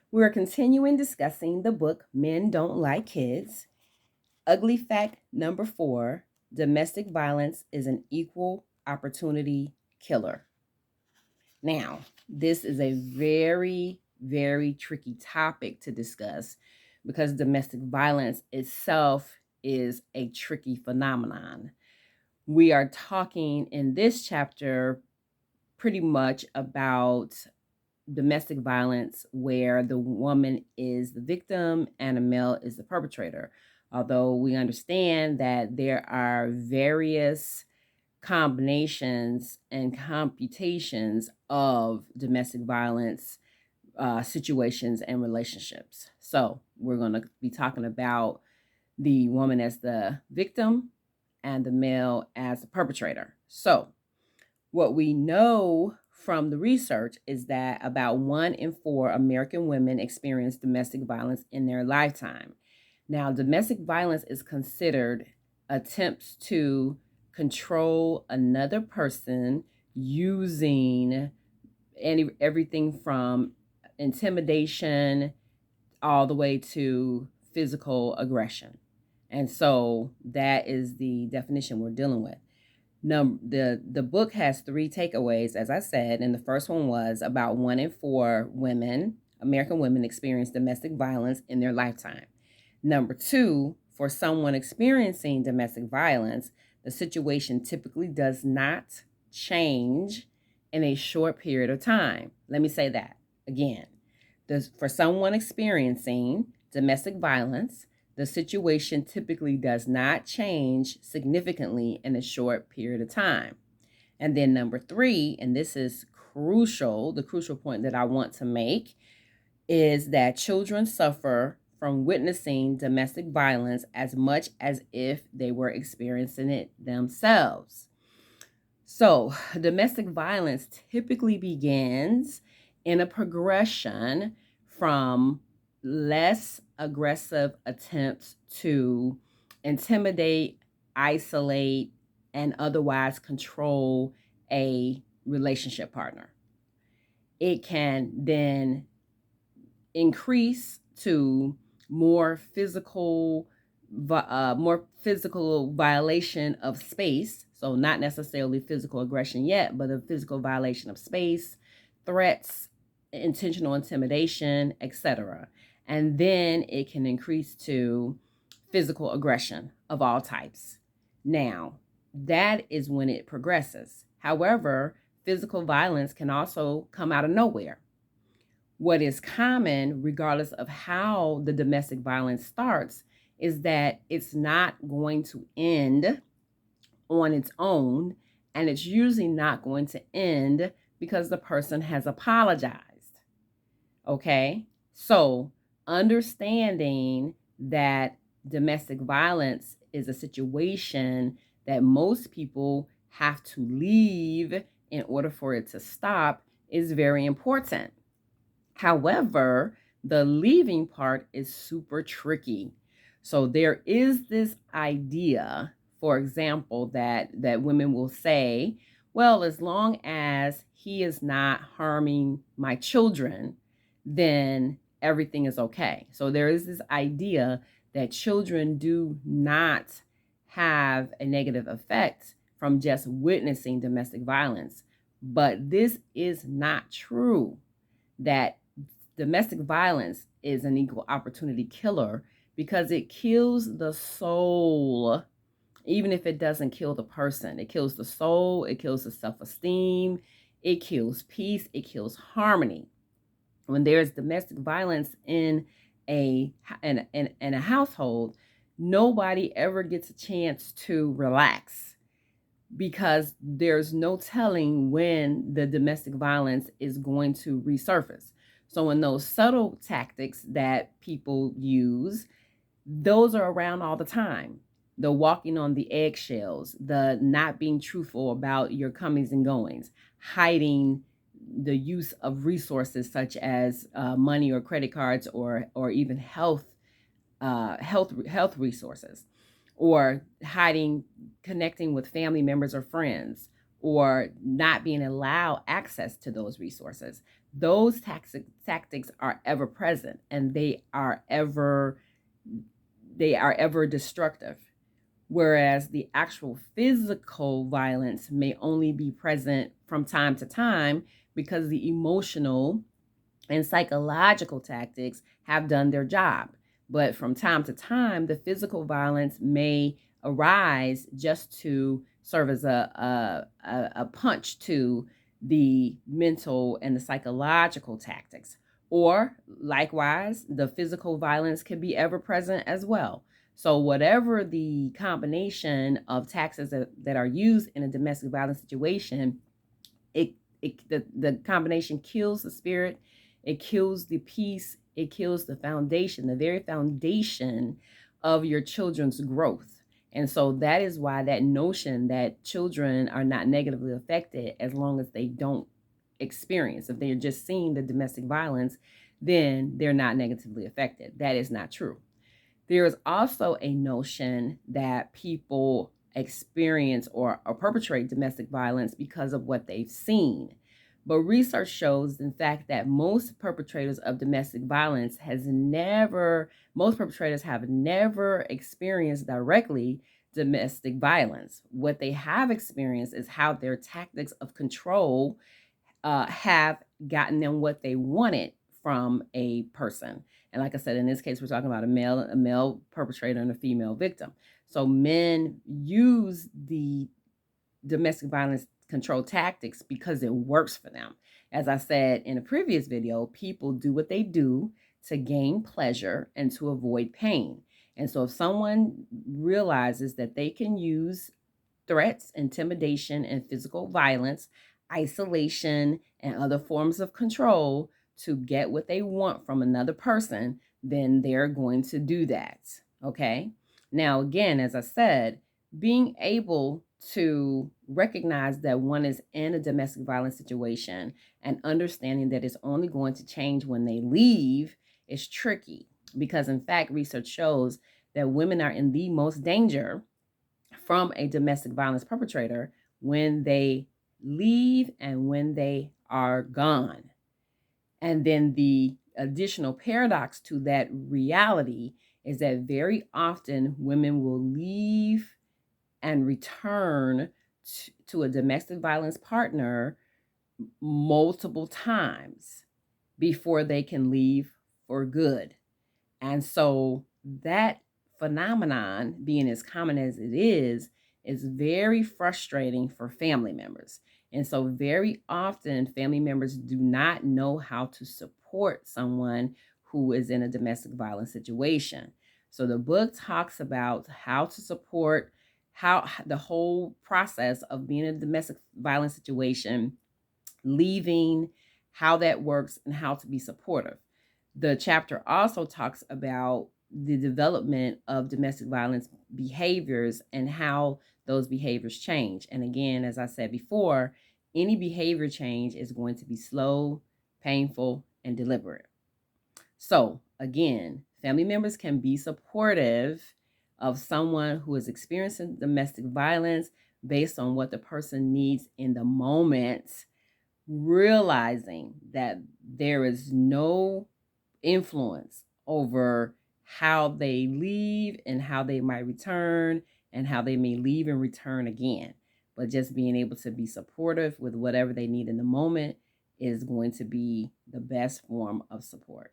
We're continuing discussing the book Men Don't Like Kids. Ugly fact number 4: domestic violence is an equal opportunity killer. Now, this is a very, very tricky topic to discuss because domestic violence itself is a tricky phenomenon. We are talking in this chapter pretty much about domestic violence where the woman is the victim and a male is the perpetrator. Although we understand that there are various combinations and computations of domestic violence situations and relationships. So we're going to be talking about the woman as the victim and the male as the perpetrator. So what we know from the research is that about 1 in 4 American women experience domestic violence in their lifetime. Now, domestic violence is considered attempts to control another person using everything from intimidation all the way to physical aggression. And so that is the definition we're dealing with. The book has 3 takeaways, as I said, and the first one was about 1 in 4 women, American women, experience domestic violence in their lifetime. Number 2, for someone experiencing domestic violence, the situation typically does not change in a short period of time. Let me say that again. For someone experiencing domestic violence, the situation typically does not change significantly in a short period of time. And then number 3, and this is crucial, the crucial point that I want to make is that children suffer from witnessing domestic violence as much as if they were experiencing it themselves. So, domestic violence typically begins in a progression from less aggressive attempts to intimidate, isolate, and otherwise control a relationship partner. It can then increase to more physical violation of space. So not necessarily physical aggression yet, but a physical violation of space, threats, intentional intimidation, etc. And then it can increase to physical aggression of all types. Now, that is when it progresses. However, physical violence can also come out of nowhere. What is common, regardless of how the domestic violence starts, is that it's not going to end on its own, and it's usually not going to end because the person has apologized. Okay? So, understanding that domestic violence is a situation that most people have to leave in order for it to stop is very important. However, the leaving part is super tricky. So there is this idea, for example, that women will say, well, as long as he is not harming my children, then everything is okay. So there is this idea that children do not have a negative effect from just witnessing domestic violence. But this is not true, that domestic violence is an equal opportunity killer because it kills the soul. Even if it doesn't kill the person, it kills the soul, it kills the self-esteem, it kills peace, it kills harmony. When there's domestic violence in a household, nobody ever gets a chance to relax because there's no telling when the domestic violence is going to resurface. So in those subtle tactics that people use, those are around all the time. The walking on the eggshells, the not being truthful about your comings and goings, hiding the use of resources such as money or credit cards or even health resources, or hiding, connecting with family members or friends, or not being allowed access to those resources. those tactics are ever present, and they are ever destructive. Whereas the actual physical violence may only be present from time to time because the emotional and psychological tactics have done their job. But from time to time, the physical violence may arise just to serve as a punch to the mental and the psychological tactics. Or likewise, the physical violence can be ever present as well. So whatever the combination of tactics that are used in a domestic violence situation, the combination kills the spirit, it kills the peace, it kills the foundation, the very foundation of your children's growth. And so that is why that notion that children are not negatively affected as long as they don't experience, if they're just seeing the domestic violence, then they're not negatively affected. That is not true. There is also a notion that people experience or perpetrate domestic violence because of what they've seen. But research shows, in fact, that most perpetrators of domestic violence most perpetrators have never experienced directly domestic violence. What they have experienced is how their tactics of control have gotten them what they wanted from a person. And like I said, in this case, we're talking about a male perpetrator and a female victim. So men use the domestic violence control tactics because it works for them. As I said in a previous video, people do what they do to gain pleasure and to avoid pain. And so if someone realizes that they can use threats, intimidation, and physical violence, isolation, and other forms of control to get what they want from another person, then they're going to do that. Okay? Now, again, as I said, being able to recognize that one is in a domestic violence situation and understanding that it's only going to change when they leave is tricky, because in fact, research shows that women are in the most danger from a domestic violence perpetrator when they leave and when they are gone. And then the additional paradox to that reality is that very often women will leave and return to a domestic violence partner multiple times before they can leave for good. And so that phenomenon, being as common as it is very frustrating for family members. And so very often family members do not know how to support someone who is in a domestic violence situation. So the book talks about how to support, how the whole process of being in a domestic violence situation, leaving, how that works, and how to be supportive. The chapter also talks about the development of domestic violence behaviors and how those behaviors change. And again, as I said before, any behavior change is going to be slow, painful, and deliberate. So again, family members can be supportive of someone who is experiencing domestic violence based on what the person needs in the moment, realizing that there is no influence over how they leave and how they might return and how they may leave and return again. But just being able to be supportive with whatever they need in the moment is going to be the best form of support.